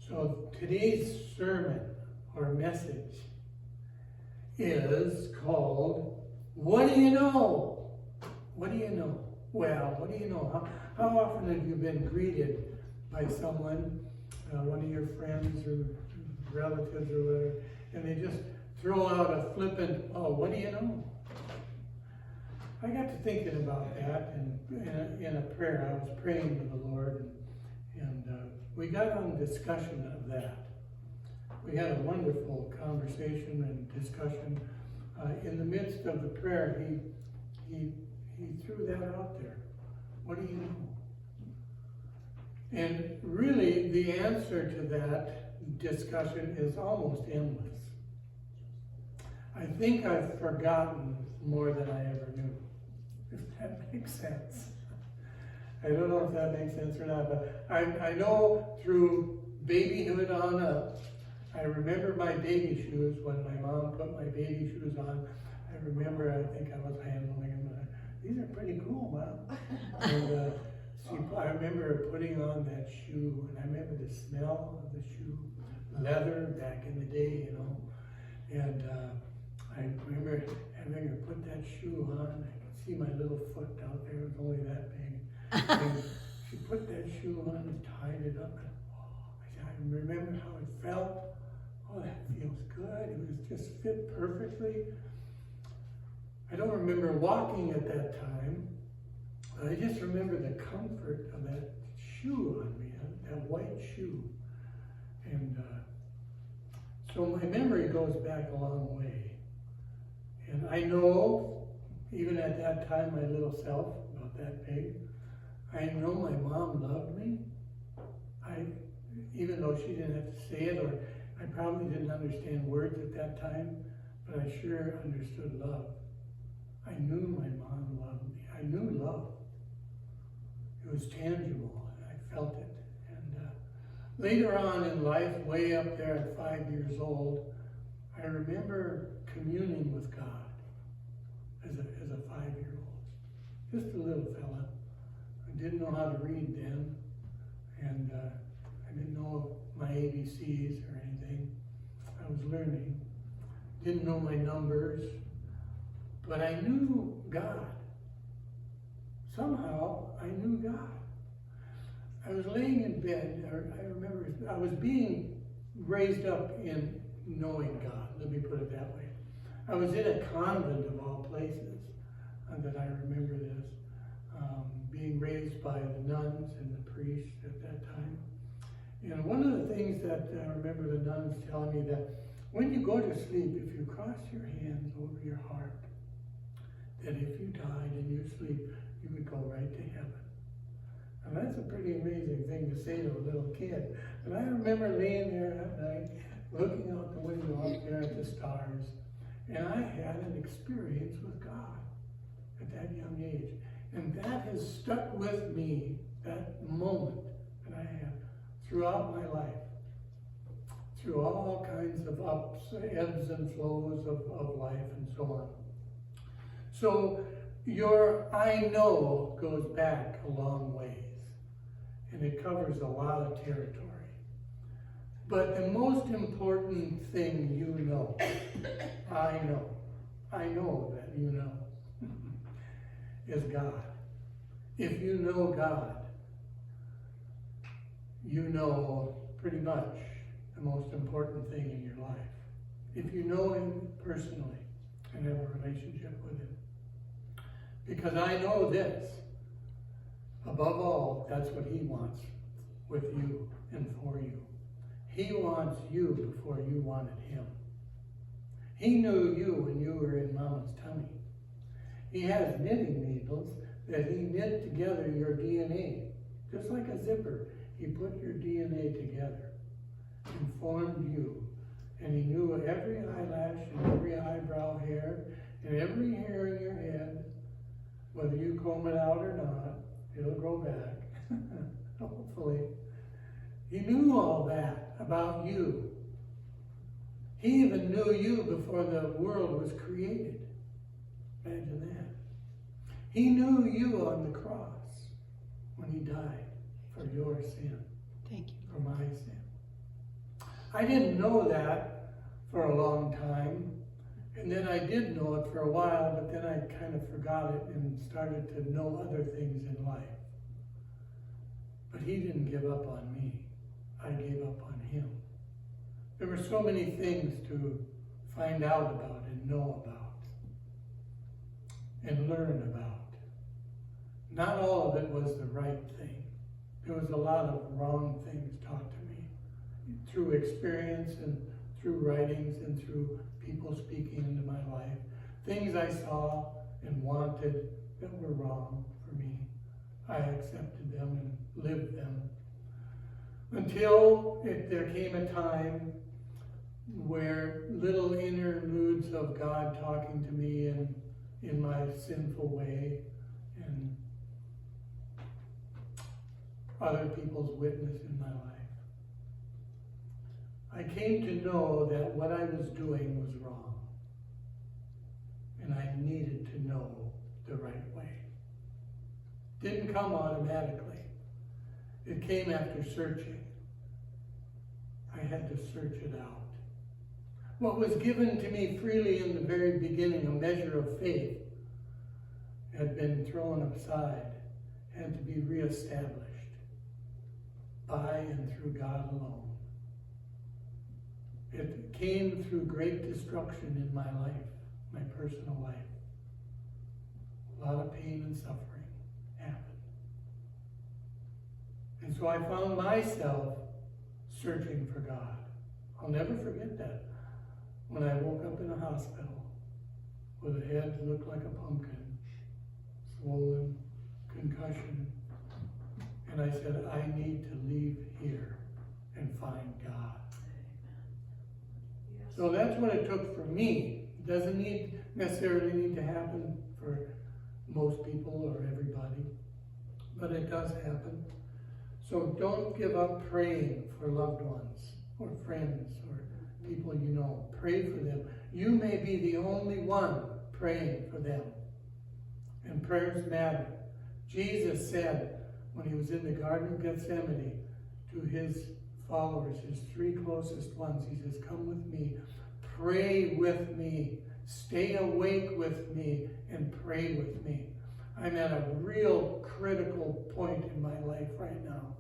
So today's sermon or message is called, What Do You Know? What do you know? Well, what do you know? How often have you been greeted by someone, one of your friends or relatives or whatever, and they just throw out a flippant, oh, what do you know? I got to thinking about that, and in a prayer, I was praying to the Lord, and we got on discussion of that. We had a wonderful conversation and discussion. In the midst of the prayer, he threw that out there. What do you know? And really, the answer to that discussion is almost endless. I think I've forgotten more than I ever knew, if that makes sense. I don't know if that makes sense or not, but I know through babyhood on up, I remember my baby shoes when my mom put my baby shoes on. I remember, I think I was handling them. These are pretty cool, Mom. And I remember putting on that shoe, and I remember the smell of the shoe, leather back in the day, you know. And I remember having her put that shoe on. I could see my little foot out there. It was only that big. And she put that shoe on and tied it up. And, I remember how it felt. Oh, that feels good. It was just fit perfectly. I don't remember walking at that time. I just remember the comfort of that shoe on me, that white shoe. And so my memory goes back a long way. And I know, even at that time, my little self, about that big, I know my mom loved me. Even though she didn't have to say it, or I probably didn't understand words at that time, but I sure understood love. I knew my mom loved me. I knew love. It was tangible, and I felt it. And later on in life, way up there at 5 years old, I remember communing with God as a 5-year-old. Just a little fella. I didn't know how to read then, and I didn't know my ABCs or anything. I was learning. Didn't know my numbers, but I knew God. Somehow, I knew God. I was laying in bed, I remember, I was being raised up in knowing God, let me put it that way. I was in a convent of all places, that I remember this, being raised by the nuns and the priests at that time. And one of the things that I remember the nuns telling me that when you go to sleep, if you cross your hands over your heart, that if you died in your sleep, you would go right to heaven. And that's a pretty amazing thing to say to a little kid. And I remember laying there at night, looking out the window up there at the stars, and I had an experience with God at that young age. And that has stuck with me, that moment that I had throughout my life, through all kinds of ups, ebbs and flows of life and so on. So your I know goes back a long ways, and it covers a lot of territory. But the most important thing you know, I know that you know, is God. If you know God, you know pretty much the most important thing in your life. If you know Him personally and have a relationship with Him. Because I know this, above all, that's what He wants with you and for you. He wants you before you wanted Him. He knew you when you were in Mama's tummy. He has knitting needles that He knit together your DNA. Just like a zipper, He put your DNA together and formed you. And He knew every eyelash and every eyebrow hair and every hair in your head. Whether you comb it out or not, it'll grow back, hopefully. He knew all that about you. He even knew you before the world was created. Imagine that. He knew you on the cross when He died for your sin. Thank you. For my sin. I didn't know that for a long time. And then I did know it for a while, but then I kind of forgot it and started to know other things in life. But he didn't give up on me. I gave up on him. There were so many things to find out about and know about and learn about. Not all of it was the right thing. There was a lot of wrong things taught to me through experience and through writings and through people speaking into my life. Things I saw and wanted that were wrong for me. I accepted them and lived them. Until there came a time where little interludes of God talking to me in my sinful way and other people's witness in my life. I came to know that what I was doing was wrong. And I needed to know the right way. Didn't come automatically. It came after searching. I had to search it out. What was given to me freely in the very beginning, a measure of faith, had been thrown aside, had to be reestablished by and through God alone. It came through great destruction in my life, my personal life. A lot of pain and suffering happened. And so I found myself searching for God. I'll never forget that. When I woke up in a hospital with a head that looked like a pumpkin, swollen, concussion, and I said, I need to leave here and find God. Yes. So that's what it took for me. It doesn't necessarily need to happen for most people or everybody, but it does happen. So don't give up praying for loved ones or friends or people you know. Pray for them. You may be the only one praying for them. And prayers matter. Jesus said when he was in the Garden of Gethsemane to his followers, his three closest ones, he says, come with me, pray with me, stay awake with me, and pray with me. I'm at a real critical point in my life right now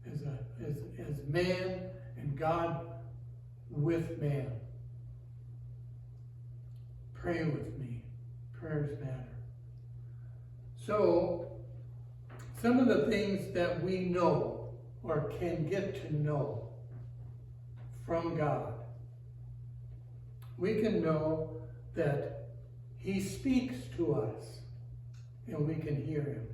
as man and God with man. Pray with me. Prayers matter. So, some of the things that we know or can get to know from God. We can know that he speaks to us and we can hear him.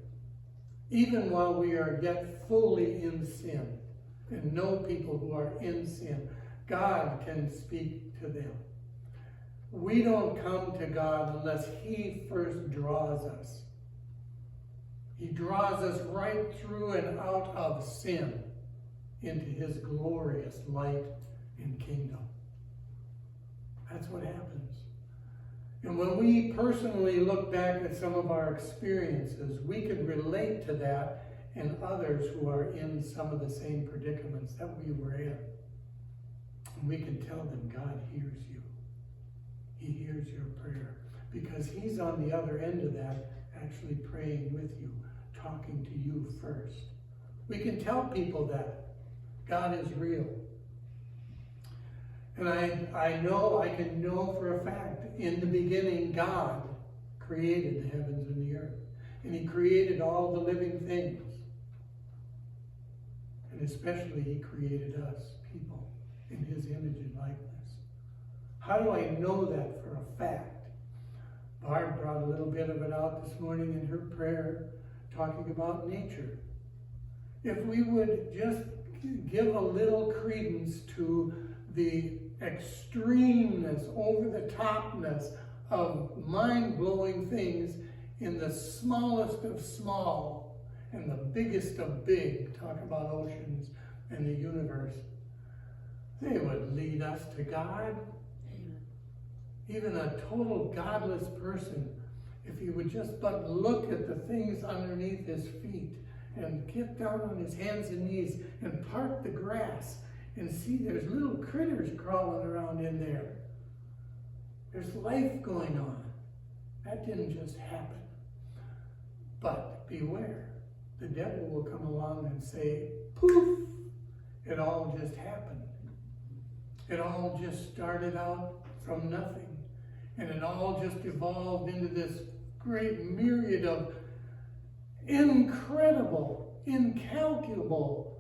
Even while we are yet fully in sin and know people who are in sin, God can speak to them. We don't come to God unless he first draws us. He draws us right through and out of sin into his glorious light and kingdom. That's what happens. And when we personally look back at some of our experiences, we can relate to that and others who are in some of the same predicaments that we were in. And we can tell them, God hears you. He hears your prayer. Because he's on the other end of that, actually praying with you, talking to you first. We can tell people that God is real. And I can know for a fact, in the beginning, God created the heavens and the earth. And he created all the living things. And especially he created us, people, in his image and likeness. How do I know that for a fact? Barb brought a little bit of it out this morning in her prayer, talking about nature. If we would just give a little credence to the extremeness, over-the-topness of mind-blowing things in the smallest of small and the biggest of big, talk about oceans and the universe, they would lead us to God. Even a total godless person, if he would just but look at the things underneath his feet and get down on his hands and knees and part the grass and see there's little critters crawling around in there. There's life going on. That didn't just happen. But beware, the devil will come along and say, poof, it all just happened. It all just started out from nothing. And it all just evolved into this great myriad of incredible, incalculable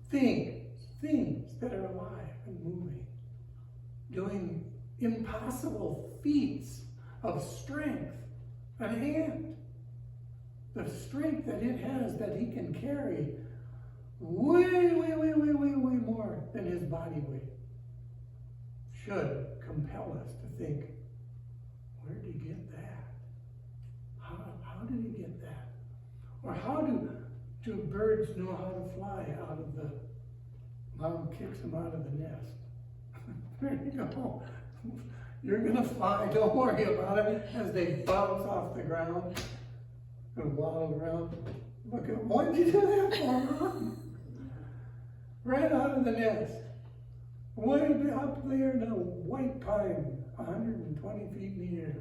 things that are alive and moving, doing impossible feats of strength and hand. The strength that it has, that he can carry way more than his body weight, should compel us to think, where did he get that? How did he get that? Or how do birds know how to fly out of the, mom kicks them out of the nest? There you go. You're going to fly, don't worry about it, as they bounce off the ground and waddle around. Look at, what did you do that for, Mom? Right out of the nest. Way up there in a white pine, 120 feet in the air.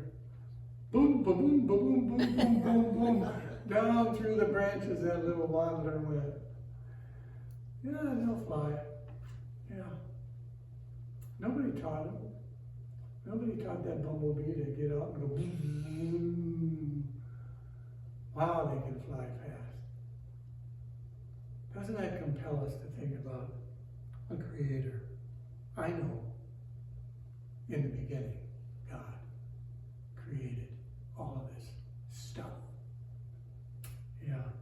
Boom, ba-boom, ba-boom, boom, boom, boom, boom. Down through the branches that little waddler went. Yeah, they'll fly. Yeah. Nobody taught them. Nobody taught that bumblebee to get out and go boom. Wow, they can fly fast. Doesn't that compel us to think about a creator? I know in the beginning, God created all of this stuff. Yeah.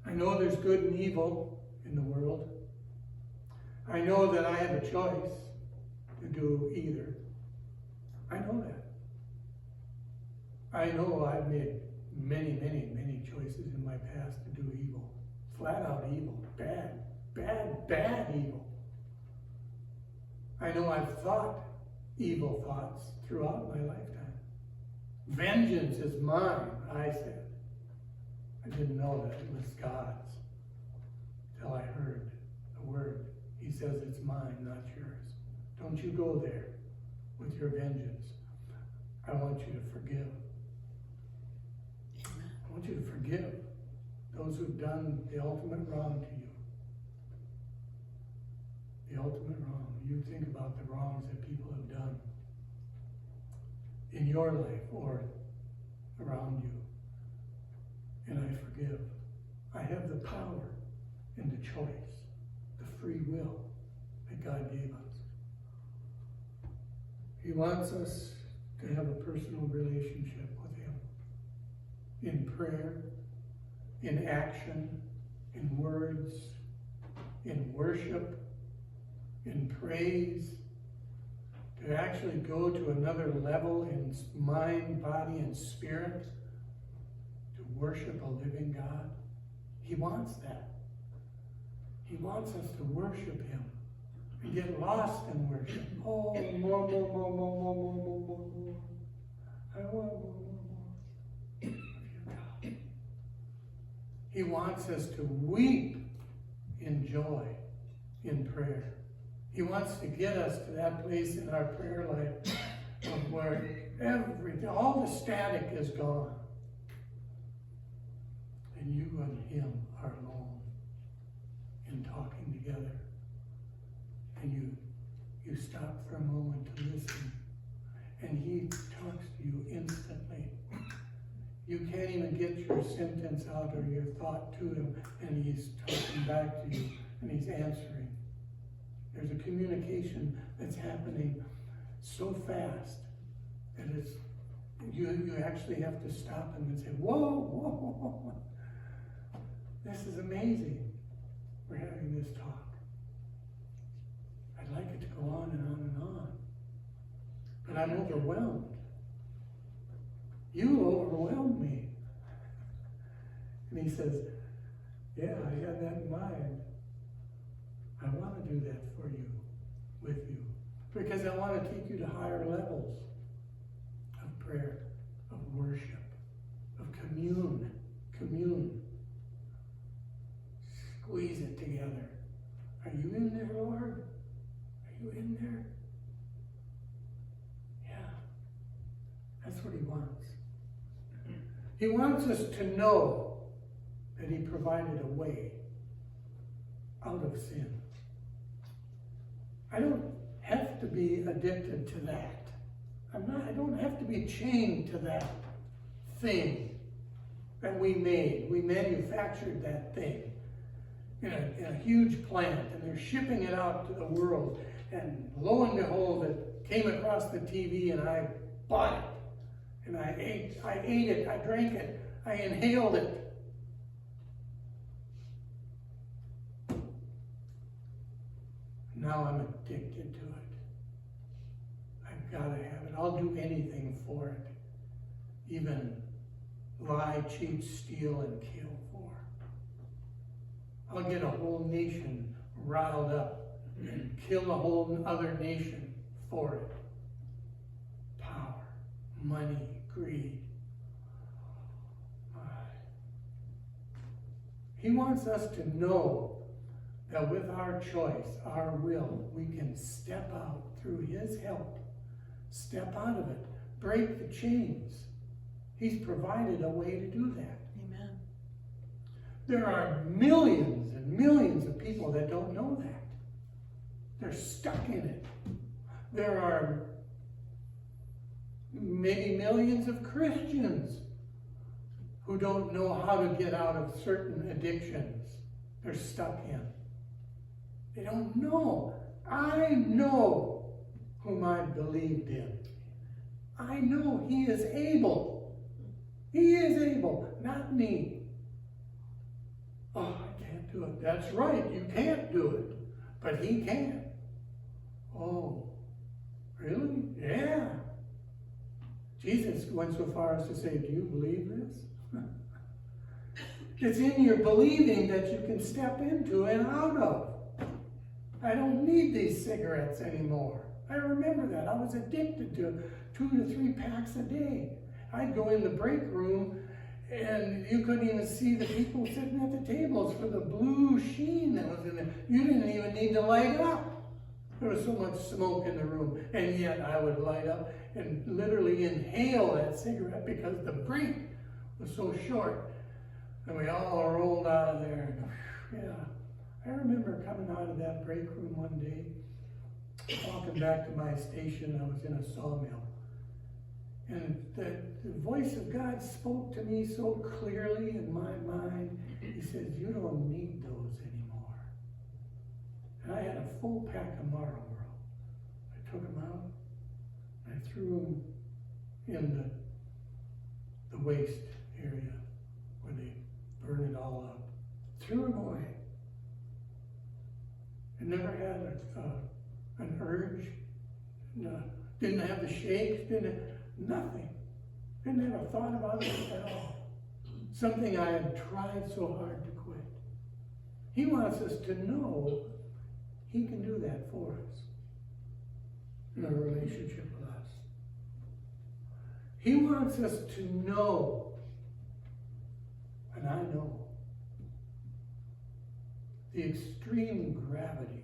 I know there's good and evil in the world. I know that I have a choice to do either. I know that. I know I've made many choices in my past to do evil. Flat out evil. Bad evil. I know I've thought evil thoughts throughout my lifetime. Vengeance is mine, I said. I didn't know that it was God's till I heard the word. He says it's mine, not yours. Don't you go there with your vengeance. I want you to forgive. I want you to forgive those who've done the ultimate wrong to you. The ultimate wrong. You think about the wrongs that people have done in your life or around you. And I forgive. I have the power and the choice, the free will that God gave us. He wants us to have a personal relationship with Him in prayer, in action, in words, in worship, in praise, to actually go to another level in mind, body, and spirit, to worship a living God. He wants that. He wants us to worship Him and get lost in worship. Oh, more. I want more. Of you, God. He wants us to weep in joy, in prayer. He wants to get us to that place in our prayer life of where all the static is gone. And you and Him are alone in talking together. And you stop for a moment to listen. And He talks to you instantly. You can't even get your sentence out or your thought to Him, and He's talking back to you, and He's answering. There's a communication that's happening so fast that it's you actually have to stop Him and say, whoa. This is amazing. We're having this talk. I'd like it to go on and on and on. But I'm overwhelmed. You overwhelmed me. And He says, yeah, I had that in mind. I want to do that for you, with you. Because I want to take you to higher levels of prayer, of worship, of commune. Squeeze He wants us to know that he provided a way out of sin. I don't have to be addicted to that. I don't have to be chained to that thing that we made. We manufactured that thing in a huge plant, and they're shipping it out to the world. And lo and behold, it came across the TV, and I bought it. And I ate it, I drank it, I inhaled it. Now I'm addicted to it. I've got to have it. I'll do anything for it. Even lie, cheat, steal, and kill for. I'll get a whole nation riled up and kill a whole other nation for it. Power, money, greed. He wants us to know that with our choice, our will, we can step out through his help. Step out of it. Break the chains. He's provided a way to do that. Amen. There are millions and millions of people that don't know that. They're stuck in it. There are maybe millions of Christians who don't know how to get out of certain addictions they're stuck in. They don't know. I know whom I believed in. I know he is able. He is able, not me. Oh, I can't do it. That's right, you can't do it. But he can. Oh, really? Yeah. Jesus went so far as to say, do you believe this? It's in your believing that you can step into and out of. I don't need these cigarettes anymore. I remember that. I was addicted to 2 to 3 packs a day. I'd go in the break room and you couldn't even see the people sitting at the tables for the blue sheen that was in there. You didn't even need to light up. There was so much smoke in the room. And yet I would light up and literally inhale that cigarette because the break was so short. And we all rolled out of there. Yeah. I remember coming out of that break room one day, walking back to my station. I was in a sawmill. And the voice of God spoke to me so clearly in my mind. He says, you don't need those anymore. And I had a full pack of Marlboro. I took them out. I threw them in the waste area where they burn it all up. Threw them away. I never had an urge. No, didn't have the shakes. Nothing. Didn't have a thought about it at all. Something I had tried so hard to quit. He wants us to know he can do that for us in a relationship with us. He wants us to know, and I know, the extreme gravity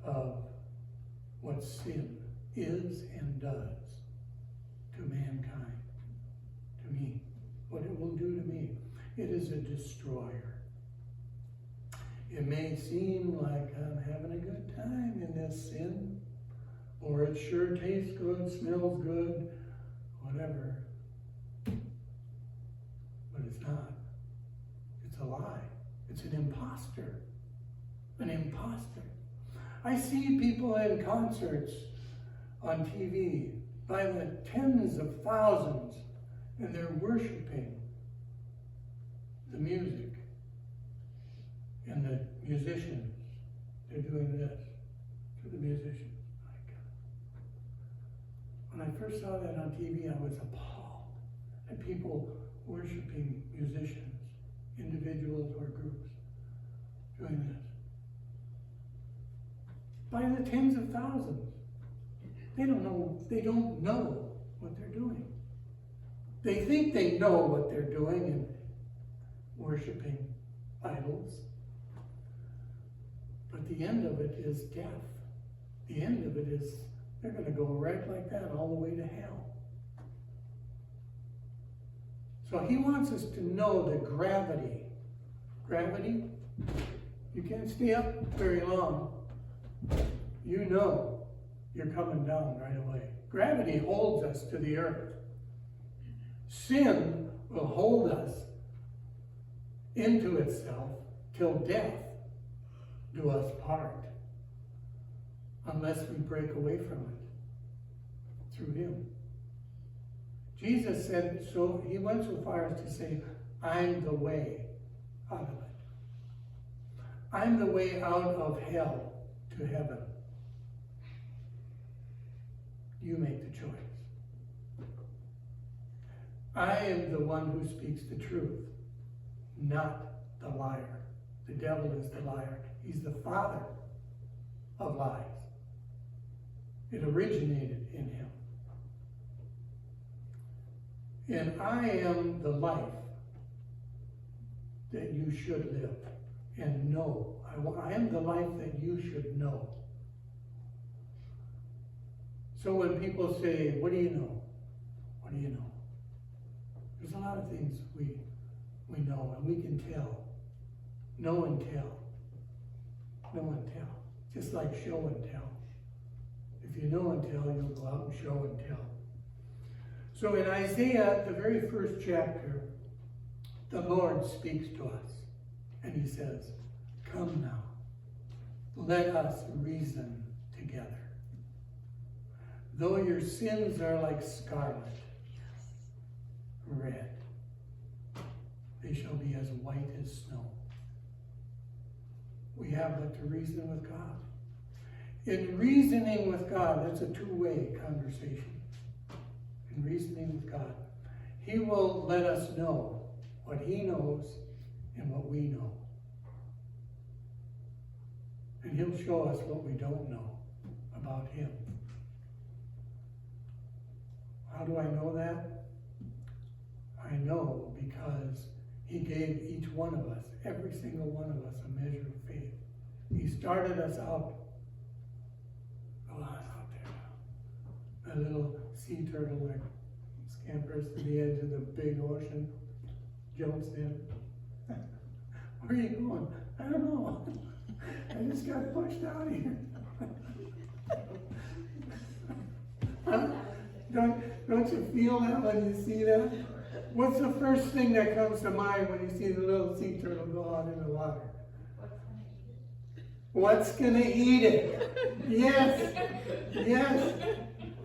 of what sin is and does to mankind, to me, what it will do to me. It is a destroyer. It may seem like I'm having a good time in this sin, or it sure tastes good, smells good, whatever. But it's not. It's a lie. It's an imposter. An imposter. I see people in concerts on TV by the tens of thousands, and they're worshiping the music and the musicians. They're doing this to the musicians. My God. When I first saw that on TV, I was appalled at people worshiping musicians, individuals or groups, doing this. By the tens of thousands. They don't know what they're doing. They think they know what they're doing in worshiping idols. But the end of it is death. The end of it is they're going to go right like that all the way to hell. So he wants us to know the gravity. Gravity? You can't stay up very long. You know you're coming down right away. Gravity holds us to the earth. Sin will hold us into itself till death do us part, unless we break away from it through him. Jesus said, so he went so far as to say, I'm the way out of it. I'm the way out of hell to heaven. You make the choice. I am the one who speaks the truth, not the liar. The devil is the liar. He's the father of lies. It originated in him. And I am the life that you should live and know. I am the life that you should know. So when people say, what do you know? What do you know? There's a lot of things we know, and we can tell. Know and tell. Know and tell. Just like show and tell. If you know and tell, you'll go out and show and tell. So in Isaiah, the very first chapter, the Lord speaks to us. And he says, come now, let us reason together. Though your sins are like scarlet, red, they shall be as white as snow. We have but to reason with God. In reasoning with God, that's a two-way conversation. In reasoning with God, he will let us know what he knows and what we know. And he'll show us what we don't know about him. How do I know that? I know because he gave each one of us, every single one of us, a measure of faith. He started us out. Go on out there. A little sea turtle that scampers to the edge of the big ocean, jumps in. Where are you going? I don't know. I just got pushed out of here. Huh? Don't you feel that when you see that? What's the first thing that comes to mind when you see the little sea turtle go out in the water? What's gonna eat it? Yes, yes.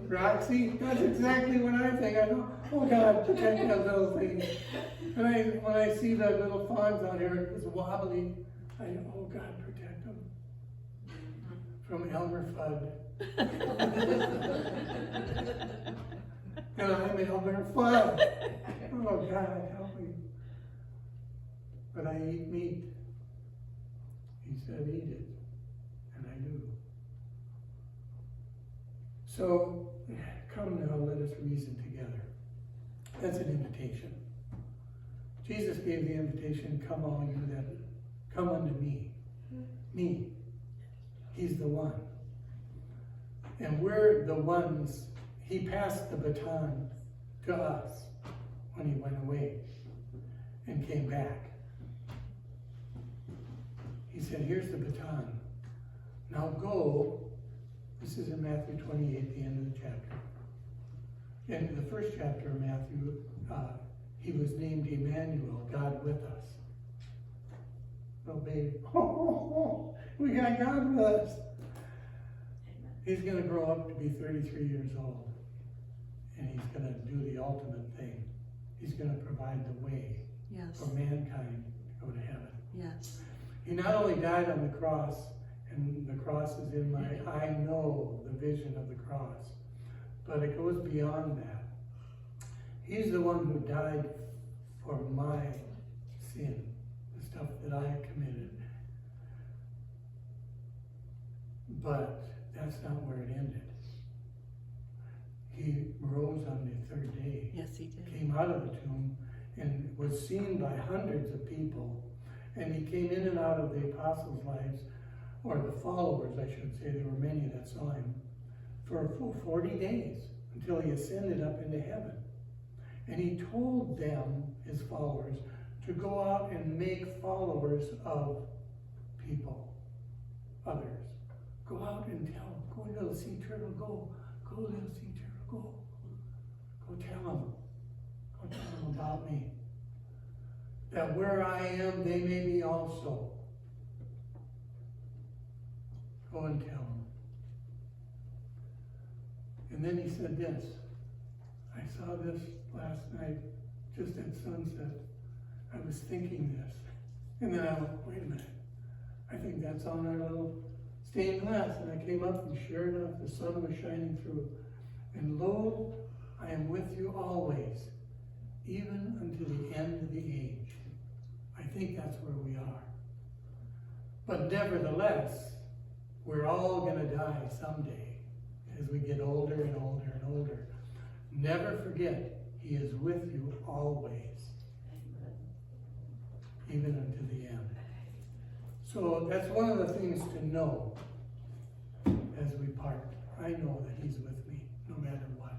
Roxy, that's exactly what I think. I go, oh God, protect that little thing. And when I see the little fawns out here, it's wobbly, I go, oh God, protect them from Elmer Fudd. And I'm Elmer Fudd. Oh God, help me. But I eat meat. He said eat it, and I do. So, come now, let us reason together. That's an invitation. Jesus gave the invitation, come all you that, come unto me. Me. He's the one. And we're the ones, he passed the baton to us when he went away and came back. He said, here's the baton. Now go. This is in Matthew 28, the end of the chapter. In the first chapter of Matthew, he was named Emmanuel, God with us. Oh, baby. Oh, we got God with us. He's going to grow up to be 33 years old. And he's going to do the ultimate thing. He's going to provide the way for mankind to go to heaven. Yes. He not only died on the cross, and the cross is in my, I know the vision of the cross, but it goes beyond that. He's the one who died for my sin, the stuff that I committed. But that's not where it ended. He rose on the third day. Yes, he did. Came out of the tomb and was seen by hundreds of people. And he came in and out of the apostles' lives, or the followers, I should say. There were many that saw him for a full 40 days until he ascended up into heaven. And he told them, his followers, to go out and make followers of people, others. Go out and tell them, go little sea turtle, go little sea turtle, go. Go tell them about me. That where I am, they may be also. Go and tell them. And then he said this. I saw this last night, just at sunset. I was thinking this. And then I went, wait a minute. I think that's on our little stained glass. And I came up, and sure enough, the sun was shining through. And lo, I am with you always, even unto the end of the age. I think that's where we are. But nevertheless, we're all going to die someday as we get older and older and older. Never forget, he is with you always, even unto the end. So that's one of the things to know as we part. I know that he's with me, no matter what.